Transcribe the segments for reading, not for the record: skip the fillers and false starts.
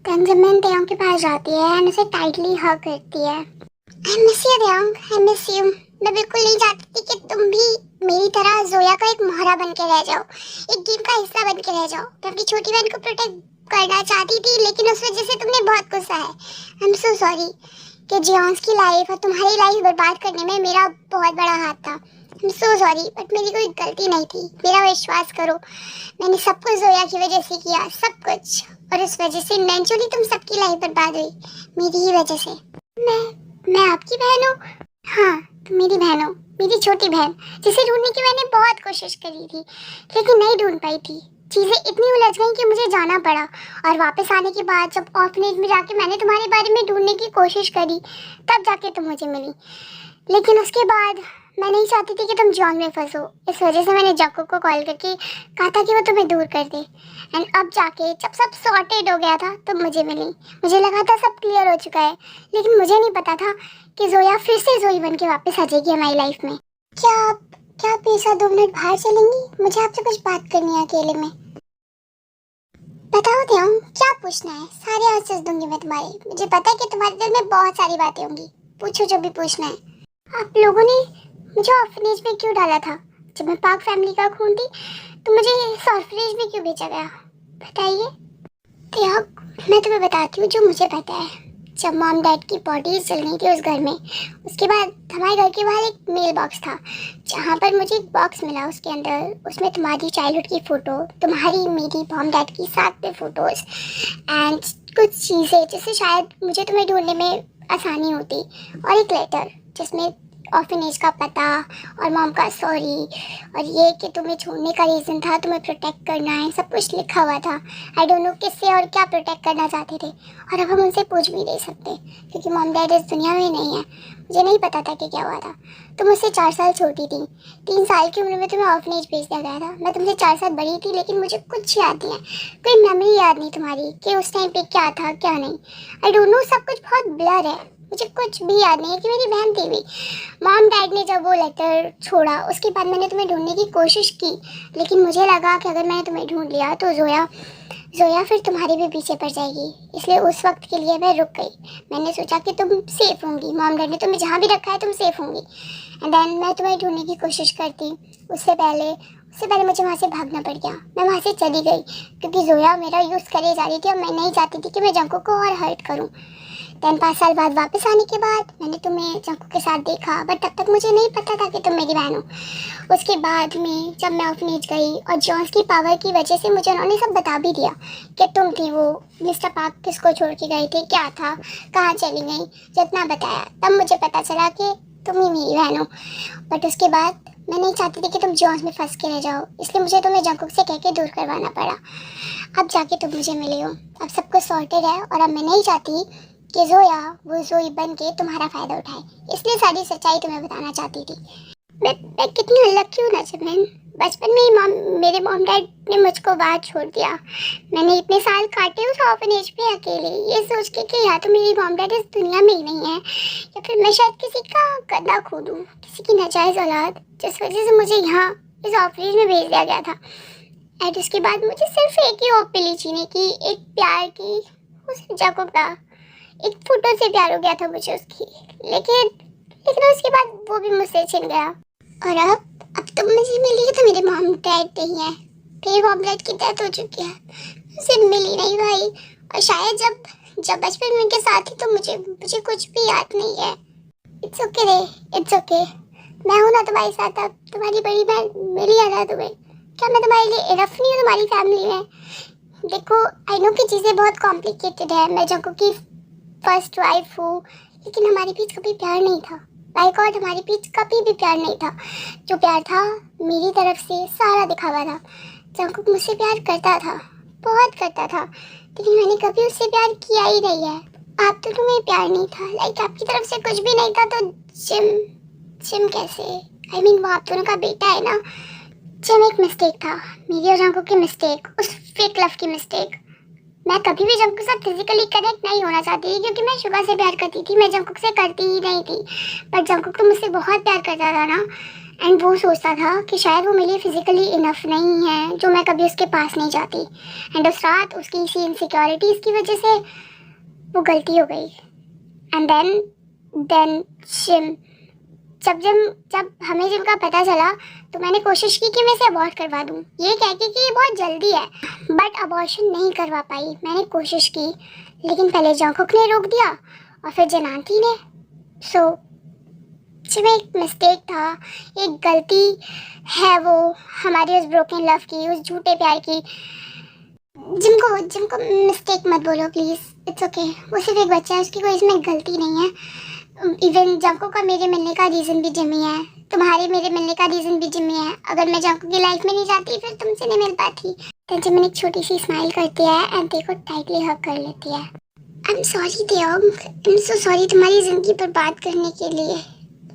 Then जमीन दयांग के पास जाती है एंड उसे टाइटली हग करती है। I miss you Dayang, I miss you. मैं बिल्कुल नहीं चाहती थी कि तुम भी मेरी तरह जोया का एक मोहरा बन के रह जाओ, एक गेम का हिस्सा बन के रह जाओ। मैं अपनी छोटी बहन को प्रोटेक्ट करना चाहती थी, लेकिन उस वजह से तुमने बहुत गुस्सा है। आई एम सो सॉरी कि जियांस की लाइफ और तुम्हारी लाइफ बर्बाद करने में मेरा बहुत बड़ा हाथ था। I am so sorry, but मेरी कोई गलती नहीं थी। मेरा विश्वास करो, मैंने सब कुछ जोया की वजह से किया, सब कुछ। और इस वजह से नेचुरली तुम सबकी लाइफ बर्बाद हुई, मेरी ही वजह से। मैं आपकी बहन हूँ? हाँ, तुम मेरी बहन हो, मेरी छोटी बहन, जिसे ढूंढने की मैंने बहुत कोशिश करी थी, लेकिन नहीं ढूंढ पाई थी। चीजें इतनी उलझ गई कि मुझे जाना पड़ा, और वापस आने के बाद जब ऑर्फनेज में जाके मैंने तुम्हारे बारे में ढूंढने की कोशिश करी, तब जाके तुम मुझे मिली। लेकिन उसके बाद मैं नहीं चाहती थी कि तुम जॉन में फंसो। इस वजह से मैंने जक्को को कॉल करके कहा था कि वो तुम्हें दूर कर दे। एंड अब जाके जब सब सॉर्टेड हो गया था तुम मुझे मिली। मुझे लगा था सब क्लियर हो चुका है, लेकिन मुझे नहीं पता था कि जोया फिर से जोई बन के वापस आ जाएगी हमारी लाइफ में। क्या आप मेरे साथ 2 मिनट बाहर चलेंगी? मुझे आपसे कुछ बात करनी है अकेले में। बताओ दयांग, क्या पूछना है? सारे आंसर्स दूंगी मैं तुम्हारे। मुझे पता है कि तुम्हारे दिल में बहुत सारी बातें होंगी, पूछो जो भी पूछना है। आप लोगों ने मुझे ऑर्फनेज में क्यों डाला था? जब मैं पाक फैमिली का खून थी तो मुझे ऑर्फनेज में क्यों भेजा गया? बताइए। त्याग, मैं तुम्हें बताती हूँ जो मुझे पता है। जब मॉम डैड की बॉडीज जल रही थी उस घर में, उसके बाद हमारे घर के बाहर एक मेल बॉक्स था, जहाँ पर मुझे एक बॉक्स मिला। उसके अंदर उसमें तुम्हारी चाइल्डहुड की फ़ोटो, तुम्हारी, मेरी, मॉम डैड की साथ में फ़ोटोज़ एंड कुछ चीज़ें जिससे शायद मुझे तुम्हें ढूंढने में आसानी होती, और एक लेटर जिसमें ऑर्फनेज का पता और मॉम का सॉरी, और ये कि तुम्हें छोड़ने का रीज़न था तुम्हें प्रोटेक्ट करना है, सब कुछ लिखा हुआ था। आई डोंट नो किससे और क्या प्रोटेक्ट करना चाहते थे, और अब हम उनसे पूछ भी नहीं सकते क्योंकि मॉम डैड इस दुनिया में नहीं है। मुझे नहीं पता था कि क्या हुआ था। तुम मुझसे 4 साल छोटी थी, 3 साल की उम्र में तुम्हें ऑर्फनेज भेज दिया गया था। मैं तुमसे 4 साल बड़ी थी, लेकिन मुझे कुछ याद नहीं है, कोई मेमोरी याद नहीं तुम्हारी कि उस टाइम पे क्या था क्या नहीं। आई डोंट नो, सब कुछ बहुत ब्लर है, मुझे कुछ भी याद नहीं है कि मेरी बहन थी भी। मॉम डैड ने जब वो लेटर छोड़ा उसके बाद मैंने तुम्हें ढूंढने की कोशिश की, लेकिन मुझे लगा कि अगर मैंने तुम्हें ढूंढ लिया तो जोया फिर तुम्हारे भी पीछे पड़ जाएगी, इसलिए उस वक्त के लिए मैं रुक गई। मैंने सोचा कि तुम सेफ होंगी, मॉम डैड ने तुम्हें जहाँ भी रखा है तुम सेफ होंगी। एंड देन मैं तुम्हें ढूंढने की कोशिश करती। उससे पहले मुझे वहाँ से भागना पड़ गया। मैं वहाँ से चली गई क्योंकि जोया मेरा यूज़ करे जा रही थी और मैं नहीं चाहती थी कि मैं जंको को और हर्ट करूँ। 5 साल बाद वापस आने के बाद मैंने तुम्हें जंको के साथ देखा, बट तब तक मुझे नहीं पता था कि तुम मेरी बहन हो। उसके बाद में जब मैं ऑर्फनेज गई और जॉन्स की पावर की वजह से मुझे उन्होंने सब बता भी दिया कि तुम थी वो, मिस्टर पार्क किसको छोड़ के गए थे, क्या था, कहाँ चली गई, जितना बताया तब मुझे पता चला कि तुम ही मेरी बहन हो। बट उसके बाद मैं नहीं चाहती थी कि तुम जॉन्स में फंस के रह जाओ, इसलिए मुझे तुम्हें जंकुक से कह के दूर करवाना पड़ा। अब जाके तुम मुझे मिले हो, अब सब कुछ सॉर्टेड है, और अब मैं नहीं चाहती कि जोया वो जोई बन के तुम्हारा फ़ायदा उठाए, इसलिए सारी सच्चाई तुम्हें बताना चाहती थी। मैं कितनी अनलक्की हूँ ना जमीन। बचपन में ही मेरे मॉम डैड ने मुझको बाहर छोड़ दिया। मैंने इतने साल काटे उस ऑर्फनेज पे अकेले, ये सोच के कि या तो मेरी मॉम डैड इस दुनिया में ही नहीं है, या फिर मैं शायद किसी का गद्दा खो दूँ, किसी की नाजायज़ औलाद, जिस वजह से मुझे यहाँ इस ऑर्फनेज में भेज दिया गया था। एंड उसके बाद मुझे सिर्फ एक ही होप मिली जीने की, एक प्यार की, उस जैकब का एक फोटो से प्यार हो गया था मुझे उसकी, लेकिन उसके बाद वो भी मुझसे छिन गया। और अब तुम मुझे मिली तो मेरे मॉम डैड नहीं है, मेरे मॉम डैड की डेथ हो चुकी है, मुझे मिली नहीं भाई। और शायद जब बचपन में उनके साथ थी तो मुझे कुछ भी याद नहीं है। इट्स ओके रे, इट्स ओके। मैं हूँ ना तुम्हारे साथ, अब तुम्हारी बड़ी बहन मेरी याद है तुम्हें। क्या मैं तुम्हारे लिए इनफ नहीं हूँ तुम्हारी फैमिली में? देखो, आई नो कि चीज़ें बहुत कॉम्प्लिकेटेड है, मैं जंको की फर्स्ट वाइफ हूँ, लेकिन हमारे बीच कभी प्यार नहीं था। बाय गॉड, हमारे बीच कभी भी प्यार नहीं था। जो प्यार था मेरी तरफ से सारा दिखावा था। जंकुक मुझसे प्यार करता था, बहुत करता था, लेकिन मैंने कभी उससे प्यार किया ही नहीं है। आप दोनों में प्यार नहीं था, लाइक आपकी तरफ से कुछ भी नहीं था, तो जिम कैसे? आई मीन वो आप दोनों का बेटा है ना। जिम एक मिस्टेक था, मेरी और जंकुक की मिस्टेक, उस फेक लव की मिस्टेक। मैं कभी भी जंकुक के साथ फिजिकली कनेक्ट नहीं होना चाहती थी क्योंकि मैं शुगा से प्यार करती थी, मैं जंकुक से करती ही नहीं थी। पर जंकुक तो मुझसे बहुत प्यार करता था ना, एंड वो सोचता था कि शायद वो मेरे लिए फिजिकली इनफ नहीं है, जो मैं कभी उसके पास नहीं जाती। एंड उस रात उसकी इसी इनसिक्योरिटीज़ की वजह से वो गलती हो गई। एंड देन जिम, जब हमें जिम का पता चला तो मैंने कोशिश की कि मैं इसे अबॉर्ट करवा दूं, ये कह के कि ये बहुत जल्दी है, बट अबॉर्शन नहीं करवा पाई। मैंने कोशिश की लेकिन पहले जंकुक ने रोक दिया और फिर जनांती ने। सो जिम एक मिस्टेक था, एक गलती है वो हमारी उस ब्रोकन लव की, उस झूठे प्यार की। जिम को मिस्टेक मत बोलो प्लीज़, इट्स ओके। वो सिर्फ एक बच्चा है, उसकी कोई इसमें गलती नहीं है। इवन जंको का मेरे मिलने का रीज़न भी जिमी है, तुम्हारे मेरे मिलने का रीज़न भी जिमी है। अगर मैं जंको की लाइफ में नहीं जाती फिर तुमसे नहीं मिल पाती। तो जिमी एक छोटी सी स्माइल करती है एंड देखो टाइटली हग कर लेती है। I am sorry de Jong, I am so sorry तुम्हारी ज़िंदगी बर्बाद करने के लिए।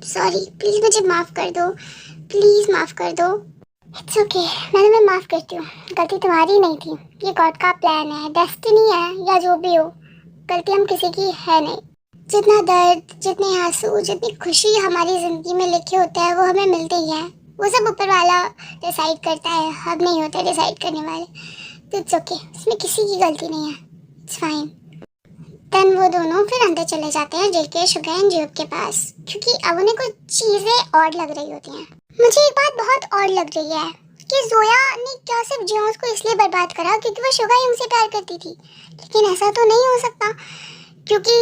सॉरी, प्लीज़ मुझे माफ़ कर दो, प्लीज़ माफ़ कर दो। इट्स ओके, मैं तुम्हें माफ़ करती हूँ। गलती तुम्हारी नहीं थी, ये गॉड का प्लान है, डेस्टिनी है या जो भी हो। गलती हम किसी की है नहीं। जितना दर्द, जितने आंसू, जितनी खुशी हमारी ज़िंदगी में लिखे होते हैं वो हमें मिलते ही हैं। वो सब ऊपर वाला डिसाइड करता है, हम नहीं होते डिसाइड करने वाले। तो इट्स ओके, इसमें किसी की गलती नहीं है, इट्स फाइन। देन वो दोनों फिर अंदर चले जाते हैं जेके, शुगा एंड जियोब के पास, क्योंकि अब उन्हें कुछ चीज़ें और लग रही होती हैं। मुझे एक बात बहुत और लग रही है कि जोया ने क्या सिर्फ जियोंग को इसलिए बर्बाद करा क्योंकि वो शुगा ही उनसे प्यार करती थी। लेकिन ऐसा तो नहीं हो सकता, क्योंकि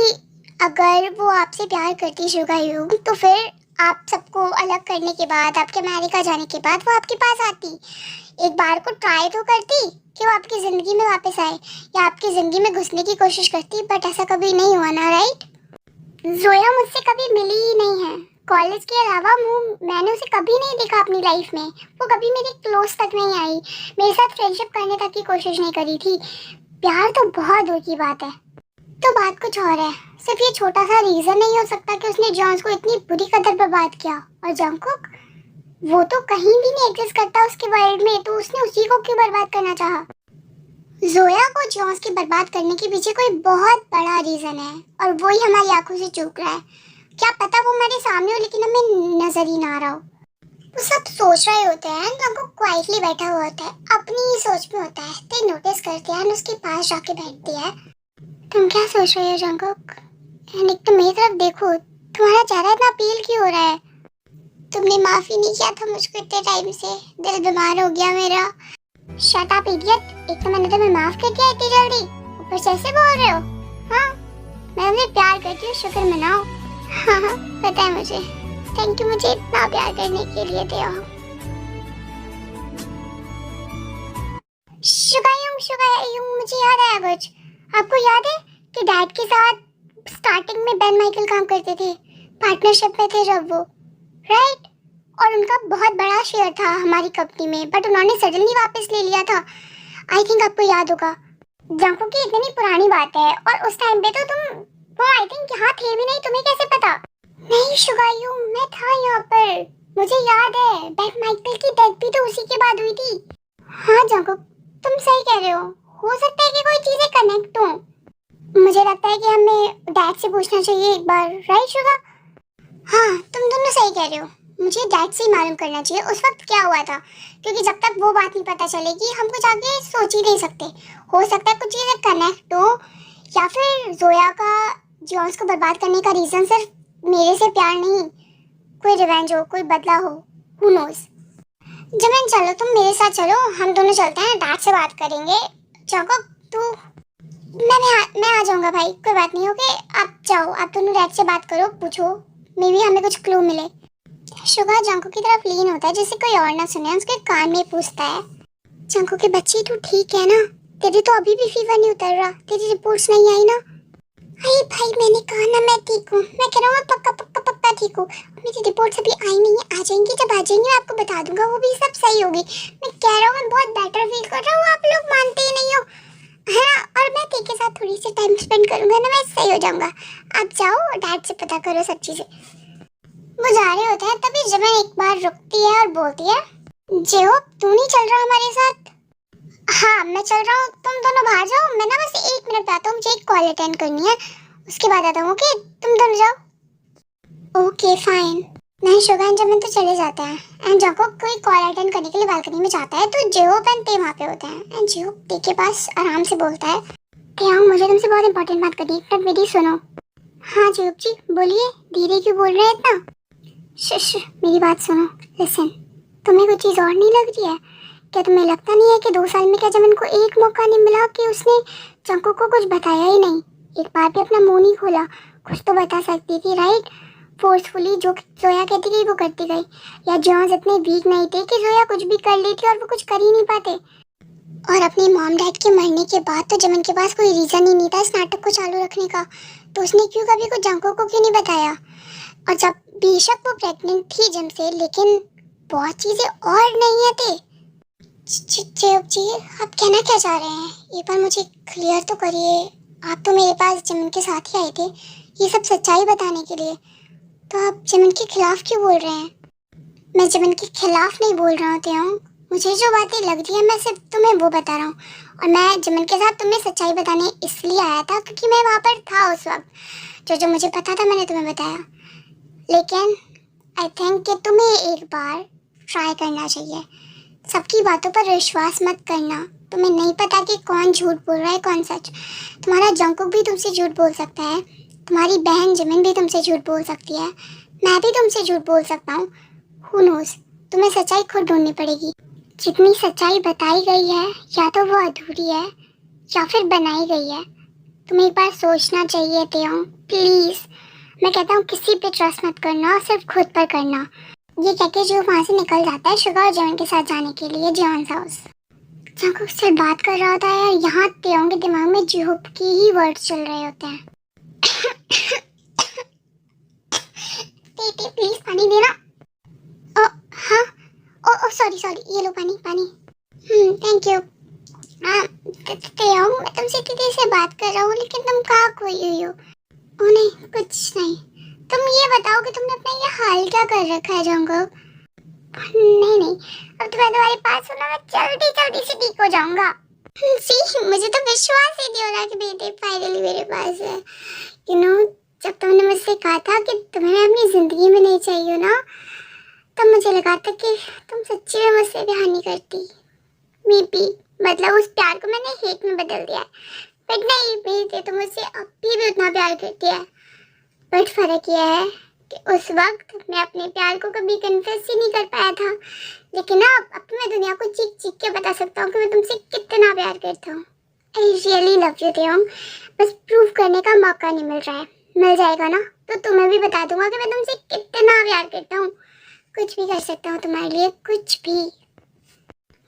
अगर वो आपसे प्यार करती शुगा यूंग तो फिर आप सबको अलग करने के बाद, आपके अमेरिका जाने के बाद वो आपके पास आती, एक बार को ट्राई तो करती कि वो आपकी ज़िंदगी में वापस आए या आपकी ज़िंदगी में घुसने की कोशिश करती। बट ऐसा कभी नहीं हुआ ना, राइट? जोया मुझसे कभी मिली ही नहीं है, कॉलेज के अलावा मैंने उसे कभी नहीं देखा अपनी लाइफ में। वो कभी मेरे क्लोज तक नहीं आई, मेरे साथ फ्रेंडशिप करने तक की कोशिश नहीं करी थी। प्यार तो बहुत दूर की बात है। तो बात कुछ और है, सिर्फ ये छोटा सा रीज़न नहीं हो सकता कि उसने जॉन्स को इतनी बुरी कदर बर्बाद किया। और जंकुक, वो तो कहीं भी नहीं एग्जिस्ट करता उसके वर्ल्ड में, तो उसने उसी को क्यों बर्बाद करना चाहा? जोया को जॉन्स के बर्बाद करने के पीछे कोई बहुत बड़ा रीज़न है और वही हमारी आंखों से चूक रहा है। क्या पता वो हमारे सामने हो लेकिन हमें नजर ही ना आ रहा हो। वो सब सोच रहे होते हैं, जंकुक क्वाइटली बैठा हुआ होता है, अपनी ही सोच में होता है। ते नोटिस करते हैं, उसके पास जाके बैठती है। तुम क्या सोच रहे हो जंकुक? एक तो मेरी तरफ देखो, तुम्हारा चेहरा इतना पील क्यों हो रहा है? तुमने माफी नहीं किया था मुझको इतने टाइम से, दिल बीमार हो गया मेरा। शट अप इडियट, एक तो मैंने तुम्हें माफ कर दिया इतनी जल्दी, ऊपर से ऐसे बोल रहे हो? हाँ, मैं तुम्हें प्यार करती हूँ, शुक्र मनाओ। हाँ, पता है मुझे। थैंक यू मुझे इतना प्यार करने के लिए देओ। शुगायुंग, मुझे याद आया कुछ। आपको याद है कि डैड के साथ स्टार्टिंग में बेन माइकल काम करते थे, पार्टनरशिप में थे जब वो, राइट? और उनका बहुत बड़ा शेयर था हमारी कंपनी में, बट उन्होंने सडनली वापस ले लिया था। आई थिंक आपको याद होगा। जंकुक की इतनी पुरानी बात है और उस टाइम पे तो तुम वो आई थिंक यहाँ थे भी नहीं, तुम्हें कैसे पता? नहीं शुगायुंग, मैं था यहाँ पर, मुझे याद है। बेन माइकल की डेथ भी तो उसी के बाद हुई थी। हाँ जंकुक, तुम सही कह रहे हो सकता है कि कोई चीजें कनेक्ट हो। मुझे लगता है कि हमें डैड से पूछना चाहिए एक बार, राइट शुगा? हाँ, तुम दोनों सही कह रहे हो, मुझे डैड से ही मालूम करना चाहिए उस वक्त क्या हुआ था, क्योंकि जब तक वो बात नहीं पता चलेगी हम कुछ आगे सोच ही नहीं सकते। हो सकता है कुछ चीजें कनेक्ट हो, या फिर जोया का जॉन्स को बर्बाद करने का रीजन सिर्फ मेरे से प्यार नहीं, कोई रिवेंज हो, कोई बदला हो, हु नोज। जमीन चलो, तुम मेरे साथ चलो, हम दोनों चलते हैं, डैड से बात करेंगे। जंकुक तू, मैं आ जाऊंगा भाई, कोई बात नहीं। ओके, आप जाओ, आप दोनों डैड से बात करो, पूछो, मे बी हमें कुछ क्लू मिले। शुगा जंकुक की तरफ लीन होता है जिससे कोई और ना सुने, उसके कान में पूछता है, जंकुक के बच्चे तू ठीक है ना? तेरे तो अभी भी फीवर नहीं उतर रहा, तेरी रिपोर्ट्स नहीं आई ना? अरे भाई मैंने कहा ना मैं ठीक हूँ, मैं कह रहा हूँ मैं पक्का पक्का पक्का ठीक हूँ। मेरी रिपोर्ट्स अभी आई नहीं है, आ जाएंगी, जब आ जाएंगी मैं आपको बता दूंगा, वो भी सब सही होगी। मैं कह रहा हूँ मैं बहुत बेटर फील कर रहा हूँ, आप लोग मानते ही नहीं हो, है ना? और मैं तेरे के साथ थोड़ी सी टाइम स्पेंड करूंगा ना, मैं सही हो जाऊंगा। आप जाओ, डैड से पता करो सब चीजें। वो जा रहे होते हैं, तभी जमन एक बार रुकती है और बोलती है, जेहोब तू नहीं चल रहा हमारे साथ? हाँ मैं चल रहा हूँ, तुम दोनों बाहर जाओ, मैं ना बस 1 मिनट पे आता हूँ, मुझे एक कॉल अटेंड करनी है, उसके बाद आता हूँ। ओके तुम दोनों जाओ। Okay fine. नहीं शुगर एंड जमिन तो चले जाते हैं, एंड जब कोई कॉल अटेंड करने के लिए बालकनी में जाता है तो जेहोप एंड ते वहाँ पे होते हैं, एंड जेहोप ते के पास आराम से बोलता है कि हाँ मुझे तुमसे बहुत इंपॉर्टेंट बात करनी है, एक मिनट मेरी सुनो। हाँ जेहोप जी बोलिए, धीरे क्यों बोल रहे हैं इतना? शश मेरी बात सुनो, लिसन। तुम्हें कोई चीज़ और नहीं लग रही है क्या? तुम्हें लगता नहीं है कि 2 साल में क्या जमीन को एक मौका नहीं मिला कि उसने चंकू को कुछ बताया ही नहीं, एक बार भी अपना मुंह नहीं खोला? कुछ तो बता सकती थी राइट? फोर्सफुली जो जोया कहती गई वो करती गई, या जॉन्स इतने वीक नहीं थे कि जोया कुछ भी कर लेती और वो कुछ कर ही नहीं पाते? और अपने मॉम डैड के मरने के बाद तो जमन के पास कोई रीज़न ही नहीं था इस नाटक को चालू रखने का, तो उसने क्यों कभी को जंको को क्यों नहीं बताया? और जब बेशक वो प्रेग्नेंट थी जिम से, लेकिन बहुत चीज़ें और नहीं है थे। जी आप कहना क्या चाह रहे हैं? एक बार मुझे क्लियर तो करिए। आप तो मेरे पास जमीन के साथ ही आए थे ये सब सच्चाई बताने के लिए, तो आप जमीन के खिलाफ क्यों बोल रहे हैं? मैं जमीन के खिलाफ नहीं बोल रहा हूँ, मुझे जो बातें लग रही है मैं सिर्फ तुम्हें वो बता रहा हूँ, और मैं जमीन के साथ तुम्हें सच्चाई बताने इसलिए आया था क्योंकि मैं वहाँ पर था उस वक्त। जो जो मुझे पता था मैंने तुम्हें बताया, लेकिन आई थिंक कि तुम्हें एक बार ट्राई करना चाहिए। सबकी बातों पर विश्वास मत करना, तुम्हें नहीं पता कि कौन झूठ बोल रहा है कौन सच। तुम्हारा जंकुक भी तुमसे झूठ बोल सकता है, तुम्हारी बहन जिमिन भी तुमसे झूठ बोल सकती है, मैं भी तुमसे झूठ बोल सकता हूँ। हु नोस, तुम्हें सच्चाई खुद ढूंढनी पड़ेगी। जितनी सच्चाई बताई गई है या तो वो अधूरी है या फिर बनाई गई है। तुम्हें एक बार सोचना चाहिए तेयोंग, प्लीज़। मैं कहता हूँ किसी पे ट्रस्ट मत करना, सिर्फ खुद पर करना। ये कहके जो वहाँ से निकल जाता है शुगर और जॉन के साथ जाने के लिए जियोन्स हाउस। जंकुक से बात कर रहा था यार, यहाँ तेयोंग के दिमाग में जिहोप की ही वर्ड्स चल रहे होते हैं। टी प्लीज पानी देना। ओ हाँ, ओ सॉरी ये लो पानी पानी। Thank you. तेयोंग मैं तुमसे इतनी देर से बात कर रहा हूँ लेकिन तुम कहाँ खोई हुई हो? ओ नहीं कुछ नहीं। तुम ये बताओ कि तुमने अपना ये हाल क्या कर रखा है जंकुक? नहीं अब तो मैं तुम्हारे पास हूँ ना, मैं जल्दी से ठीक हो जाऊंगा। सी मुझे तो विश्वास ही नहीं हो रहा कि बेटे फाइनली मेरे पास है। जब तुमने मुझसे कहा था कि तुम्हें अपनी जिंदगी में नहीं चाहिए ना, तब मुझे लगा था कि तुम सच्ची में मुझसे प्यार नहीं करती। मे बी मतलब उस प्यार को मैंने हेट में बदल दिया है, बट नहीं बेटे तुम मुझसे अब भी उतना प्यार करती है। बट फर्क यह है कि उस वक्त मैं अपने प्यार को कभी कन्फेस ही नहीं कर पाया था, लेकिन अब मैं दुनिया को चीख चीख के बता सकता हूँ कि मैं तुमसे कितना प्यार करता हूँ। आई रियली लव यू तेयोंग, बस प्रूव करने का मौका नहीं मिल रहा है। मिल जाएगा ना तो तुम्हें भी बता दूंगा कि मैं तुमसे कितना प्यार करता हूँ। कुछ भी कर सकता हूँ तुम्हारे लिए, कुछ भी।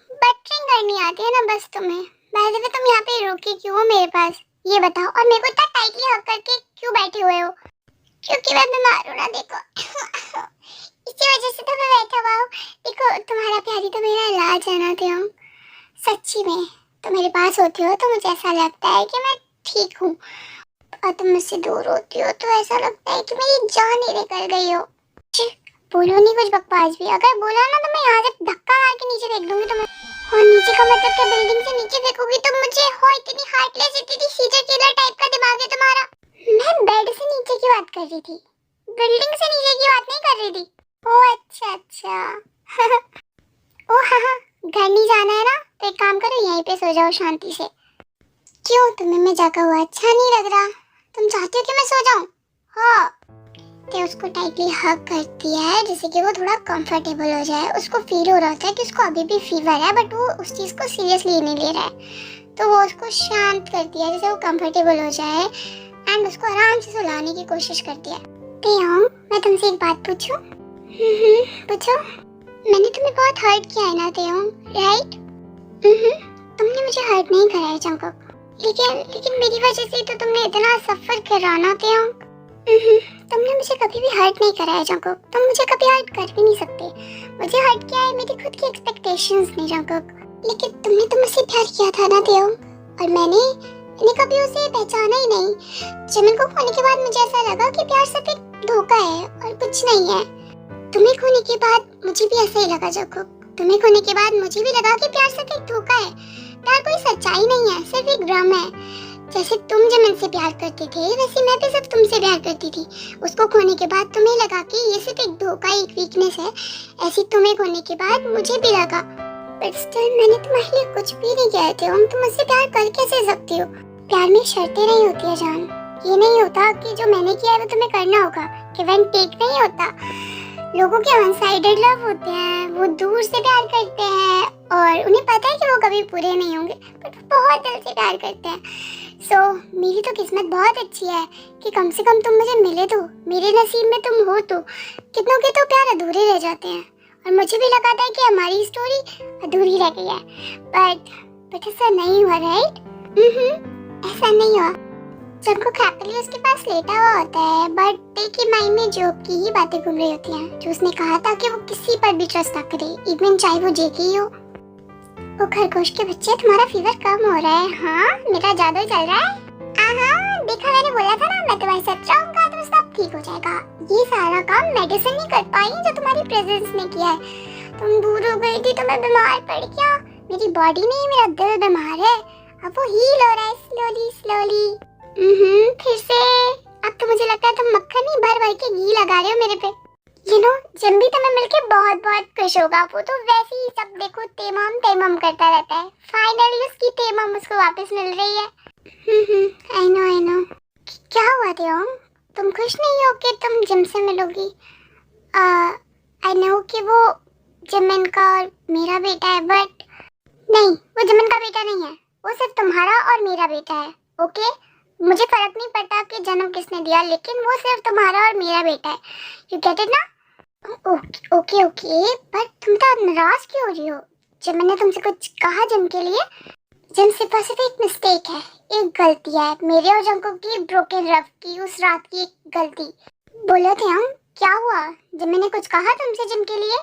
बटरिंग करनी आती है ना बस तुम्हें। बाय द वे तुम यहाँ पे रुके क्यों हो मेरे पास, ये बताओ, और मेरे को इतना टाइटली हग करके क्यों बैठे हुए हो? क्योंकि मैं बीमार हूँ ना, देखो। इसी वजह से तो मैं बैठा हुआ हूँ। देखो तुम्हारा प्यार ही तो मेरा इलाज है ना तेयोंग। सच्ची में तुम मेरे पास होती हो तो मुझे ऐसा लगता है कि मैं ठीक हूँ, और तुम मुझसे दूर होती हो तो ऐसा लगता है कि मेरी जान ही निकल गई हो। बोलो नहीं कुछ बकवास भी, अगर बोला ना तो मैं यहाँ से धक्का मार के नीचे फेंक दूंगी तुम्हें। और नीचे का मतलब क्या, बिल्डिंग से नीचे फेंकोगी तुम मुझे? हो इतनी हार्टलेस, इतनी सीजर किलर टाइप का दिमाग है तुम्हारा। मैं बेड से नीचे की बात कर रही थी, बिल्डिंग से नीचे की बात नहीं कर रही थी। ओह अच्छा। ओ हाँ, घर नहीं जाना है ना तो एक काम करो यहीं पे सो जाओ शांति से। क्यों तुम्हें मैं जागा हुआ अच्छा नहीं लग रहा? तुम चाहती हो कि मैं सो जाऊं? हाँ। तो उसको टाइटली हग करती है जैसे कि वो थोड़ा कंफर्टेबल हो जाए। उसको फील हो रहा था कि उसको अभी भी फीवर है, बट वो उस चीज़ को सीरियसली नहीं ले रहा है, तो वो उसको शांत करती है जैसे वो कंफर्टेबल हो जाए, एंड उसको आराम से सुलाने की कोशिश करती है। तेयोंग मैं तुमसे एक बात पूछूं? पूछो। मैंने तुम्हें बहुत हर्ट किया है ना तेयोंग, राइट? तुमने मुझे हर्ट नहीं करा है जंकुक, लेकिन मेरी वजह से तो तुमने इतना सफर करा ना तेयोंग। तुमने मुझे कभी भी हर्ट नहीं करा है जंकुक, तुम मुझे कभी हर्ट कर भी नहीं सकते। मुझे हर्ट किया है मेरी खुद की एक्सपेक्टेशंस ने जंकुक, लेकिन तुमने तो मुझसे प्यार किया था ना तेयोंग, और मैंने कभी उसे पहचाना ही नहीं। जिमिन को खोने के बाद मुझे ऐसा लगा कि प्यार सिर्फ एक धोखा है और कुछ नहीं है। तुम्हें खोने के बाद मुझे भी ऐसा ही लगा जंकुक, तुम्हें खोने के बाद मुझे भी लगा कि प्यार सिर्फ एक धोखा है। प्यार कोई सच्चाई नहीं है, सिर्फ एक भ्रम है। जैसे तुम जिमिन से प्यार करते थे वैसे मैं भी सिर्फ तुमसे प्यार करती थी। उसको खोने के बाद तुम्हें लगा कि ये सिर्फ एक धोखा, एक वीकनेस है। ऐसी तुम्हें खोने के बाद मुझे भी लगा, बट स्टिल मैंने तुम्हारे लिए कुछ भी नहीं किया थे। तुम मुझसे प्यार कर कैसे सकती हो? प्यार में शर्तें नहीं होती है जान। ये नहीं होता कि जो मैंने किया है वो तुम्हें करना होगा। गिव एंड टेक नहीं होता। लोगों के वन साइडेड लव होते हैं, वो दूर से प्यार करते हैं और उन्हें पता है कि वो कभी पूरे नहीं होंगे, बट वो बहुत दिल से प्यार करते हैं। सो मेरी तो किस्मत बहुत अच्छी है कि कम से कम तुम मुझे मिले तो, मेरे नसीब में तुम हो तो। कितनों के तो प्यार अधूरे रह जाते हैं और मुझे भी लगा था कि हमारी स्टोरी अधूरी रह गई है, बट ऐसा नहीं हुआ, राइट? ऐसा नहीं हुआ। जंकुक हैप्पीली उसके पास लेटा हुआ होता है, बट देखिए माइंड में जॉब की ही बातें घूम रही होती हैं, जो उसने कहा था कि वो किसी पर भी ट्रस्ट ना करे, इवन चाहे वो जेकी ही हो। ओ खरगोश के बच्चे, तुम्हारा फीवर कम हो रहा है। हाँ, मेरा जादू चल रहा है। देखा, मैंने बोला था ना मैं तुम्हारे साथ रहूंगा तो सब ठीक हो जाएगा। ये सारा काम मेडिसिन नहीं कर पाई जो तुम्हारी प्रेजेंस ने किया है। तुम दूर हो गई थी तो मैं बीमार पड़ गया। मेरी बॉडी नहीं, मेरा दिल बीमार है। अब वो हील हो रहा है स्लोली स्लोली। फिर से अब तो मुझे लगता है तुम मक्खन ही भर भर के घी लगा रहे हो मेरे पे। जब भी तुम्हें मिलके बहुत बहुत खुश होगा। वो तो वैसे ही सब देखो तेमम करता रहता है। फाइनली उसकी तेमम उसको वापस मिल रही है। I know. क्या हुआ तेमम? तुम खुश नहीं हो कि तुम जिम से मिलोगी? आई नो कि वो जिमिन का और मेरा बेटा है, बट नहीं, वो जिमिन का बेटा नहीं है। वो सिर्फ तुम्हारा और मेरा बेटा है, ओके? मुझे फर्क नहीं पड़ता कि जन्म किसने दिया, लेकिन वो सिर्फ तुम्हारा और मेरा बेटा है। यू गेट इट ना? ओके, पर तुम तो नाराज क्यों हो रही हो? जब मैंने तुमसे कुछ कहा जिम के लिए, जिम सिर्फ एक मिस्टेक है, एक गलती है मेरे और जंकुक की ब्रोकन लव की, उस रात की एक गलती। बोले थे हम, क्या हुआ? जब मैंने कुछ कहा तुमसे जिम के लिए?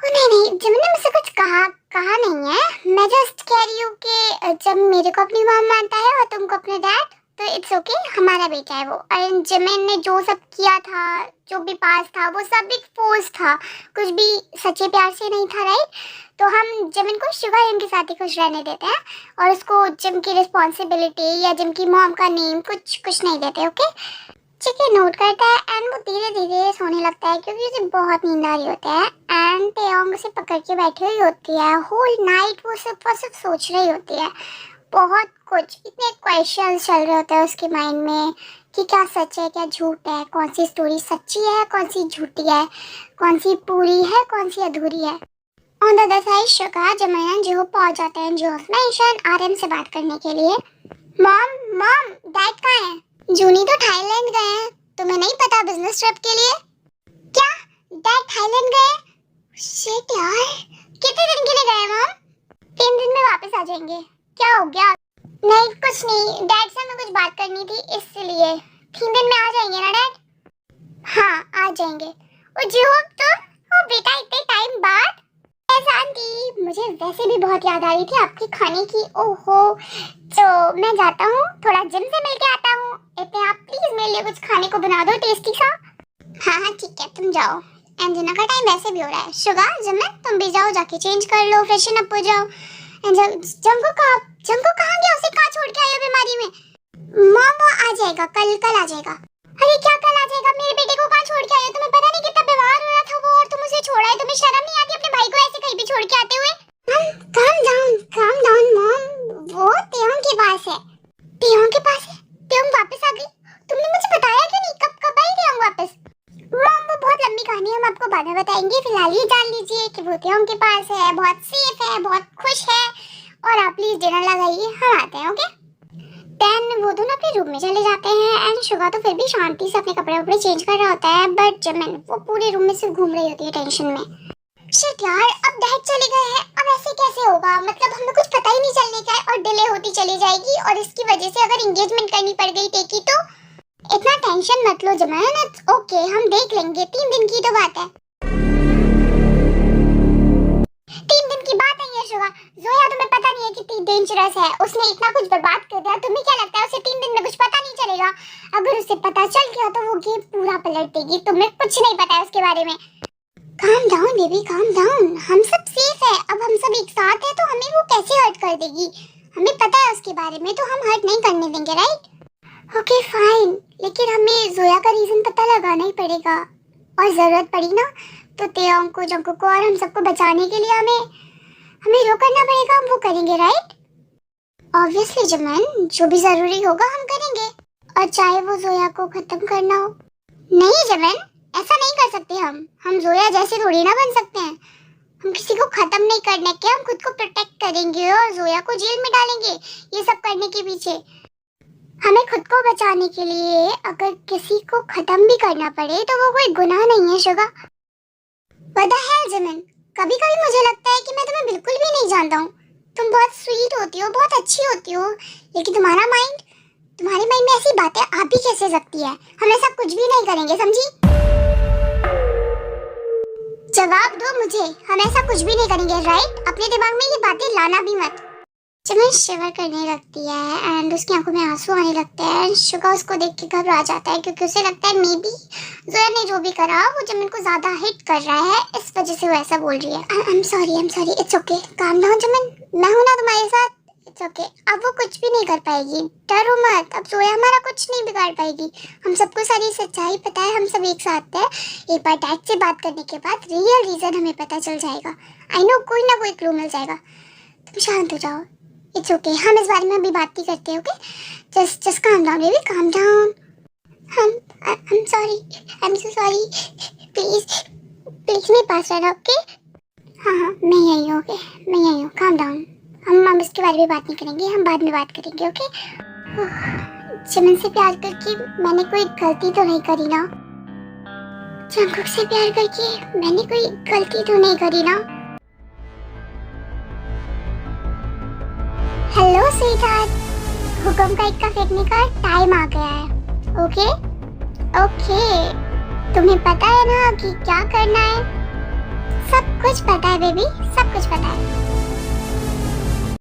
नहीं, जब मैंने मुझसे कुछ कहा नहीं है। मैं जस्ट कह रही हूँ कि जब मेरे को अपनी मॉम मानता है और तुमको अपने डैड, तो इट्स ओके, हमारा बेटा है वो। और जिमिन ने जो सब किया था, जो भी पास था, वो सब एक फोर्स था, कुछ भी सच्चे प्यार से नहीं था, राइट? तो हम जिमिन को शिवायन के साथ ही खुश रहने देते हैं और उसको जिम की रिस्पॉन्सिबिलिटी या जिम की मॉम का नेम कुछ नहीं देते, ओके? ठीक है, नोट करता है एंड वो धीरे धीरे सोने लगता है क्योंकि उसे बहुत नींद आ रही होती है। एंड तेयोंग उसे पकड़ के बैठी हुई होती है। होल नाइट वो सिर्फ सोच रही होती है बहुत कुछ। इतने क्वेश्चंस चल रहे होते हैं उसके माइंड में कि क्या सच है, क्या झूठ है, कौन सी स्टोरी सच्ची है, कौन सी झूठी है, कौन सी पूरी है, कौन सी अधूरी है। On the other side Suga जमयन जो पहुंच जाते हैं जो मेंशन आरएम से बात करने के लिए। मॉम डैड कहाँ है? जूनी तो थाईलैंड गए हैं, तुम्हें नहीं पता बिजनेस ट्रिप के लिए? क्या डैड थाईलैंड गए? शिट यार, कितने दिन के लिए गए मॉम? 3 दिन में वापस आ जाएंगे। क्या हो गया? नहीं कुछ नहीं, डैड से हमें कुछ बात करनी थी इसलिए। 3 दिन में आ जाएंगे ना डैड? हाँ आ जाएंगे। ओ जो तुम बेटा इतने टाइम बाद। आंटी मुझे वैसे भी बहुत याद आ रही थी आपके खाने की। ओहो, तो मैं जाता हूँ, थोड़ा जिम से मिलके आता हूँ। इतने आप प्लीज मेरे लिए कुछ खाने को बना दो टेस्टी सा। हाँ ठीक है, तुम जाओ। एंड डिनर का टाइम वैसे भी हो रहा है। शुगा जिमिन तुम भी जाओ, जाके चेंज कर लो, फ्रेशन अप हो जाओ। एंड जंको कहाँ गया? उसे कहाँ छोड़ के आए हो बीमारी में? मॉम वो आ जाएगा, कल आ जाएगा। अरे क्या कल आ जाएगा? मेरे बेटे को कहाँ छोड़ के आए हो? तुम्हें पता नहीं कितना बीमार हो रहा था वो और तुम उसे छोड़ा है। तुम्हें शर्म नहीं आती अपने भाई को ऐसे कहीं भी छोड़ के आते हुए? calm down मॉम, वो तेयोंग के पास है। तेयोंग के पास है? तेयोंग वापस आ गई? तुमने मुझे बताया क्यों नहीं? कब आई तेयोंग वापस? मॉम वो बहुत लंबी कहानी है, हम आपको बाद में बताएंगे। फिलहाल ये जान लीजिए कि वो तेयोंग के पास है, बहुत सेफ है, बहुत खुश है। और आप प्लीज डिनर लगाइए, हम आते हैं, ओके? देन वो दोनों अपने रूम में चले जाते हैं एंड शुगा तो फिर भी शांति से अपने कपड़े चेंज कर रहा होता है, बट जिमिन वो पूरे रूम में सिर्फ घूम रही होती है टेंशन में। शिट यार, अब डैड चले गए हैं, अब ऐसे कैसे होगा? मतलब हमें कुछ पता ही नहीं चलने का है और डिले होती चली जाएगी और इसकी वजह से अगर एंगेजमेंट करनी पड़ गई टेकी तो। इतना टेंशन मत लो जिमिन, इट्स ओके, हम देख लेंगे। 3 दिन की तो बात है। 3 दिन की बात है ये शुगा। जोया तुम्हें पता नहीं है कितनी डेंजरस है, उसने इतना कुछ बर्बाद कर दिया। तुम्हें क्या लगता है उसे 3 दिन में कुछ पता नहीं चलेगा? अगर उसे पता चल गया तो वो गेम पूरा पलट देगी। तुम्हें कुछ नहीं पता है उसके बारे में। Calm down baby, calm down. हम सब सेफ है, अब हम सब एक साथ हैं तो हमें वो कैसे हर्ट कर देगी? हमें पता है उसके बारे में, तो हम हर्ट नहीं करने देंगे, राइट? ओके फाइन, लेकिन हमें जोया का रीजन पता लगाना ही पड़ेगा, और जरूरत पड़ी ना तो तेयोंग को, जंकुक को और हम सबको बचाने के लिए हमें जो करना पड़ेगा हम वो करेंगे, राइट? ऑब्वियसली जमन, जो भी जरूरी होगा हम करेंगे, और चाहे वो जोया को खत्म करना हो। नहीं जमन, ऐसा नहीं कर सकते हम जोया जैसे थोड़ी ना बन सकते हैं। हम किसी को खत्म नहीं करने के, हम खुद को प्रोटेक्ट करेंगे और जोया को जेल में डालेंगे। ये सब करने के पीछे हमें खुद को बचाने के लिए अगर किसी को खत्म भी करना पड़े तो वो कोई गुनाह नहीं है शुगा। What the hell जमन, कभी कभी मुझे लगता है कि मैं तुम्हें बिल्कुल भी नहीं जानता हूँ। तुम बहुत स्वीट होती हो, बहुत अच्छी होती हो, लेकिन तुम्हारे माइंड में ऐसी बातें आ भी कैसे सकती है? हम ऐसा कुछ भी नहीं करेंगे, समझी? जवाब दो मुझे, हम ऐसा कुछ भी नहीं करेंगे, राइट? अपने दिमाग में ये बातें लाना भी मत। जमन शिवर करने लगती है एंड उसकी आंखों में आंसू आने लगते हैं। शुगा उसको देख के घबरा जाता है क्योंकि उसे लगता है मे बी जोया ने जो भी करा वो जमन को ज्यादा हिट कर रहा है, इस वजह से वो ऐसा बोल रही है। I am sorry, it's okay, calm down जमन, मैं हूं ना तुम्हारे साथ, इट्स ओके। अब वो कुछ भी नहीं कर पाएगी, डरो मत, अब जोया हमारा कुछ नहीं बिगाड़ पाएगी। हम सबको सारी सच्चाई पता है, हम सब एक साथ हैं। एक बार डैड से बात करने के बाद रियल रीजन हमें पता चल जाएगा। आई नो, कोई ना कोई क्लू मिल जाएगा। तुम शांत हो जाओ, इट्स ओके, हम इस बारे में अभी बात नहीं करते, okay? Just calm down baby, calm down. I am so sorry, please मेरे पास रहना, ओके? हाँ, मैं यही हूँ, ओके, मैं यही हूँ, काम डाउन। हम इसके बारे में बात नहीं करेंगे, हम बाद में बात करेंगे, ओके? जमन से प्यार करके मैंने कोई गलती तो नहीं करी ना? जंकुक से प्यार करके मैंने कोई गलती तो नहीं करी ना? हेलो स्वीटहार्ट, हुक्म का इक्का फेंकने का टाइम आ गया है, ओके? तुम्हें पता है ना कि क्या करना है? सब कुछ पता है बेबी, सब कुछ पता है।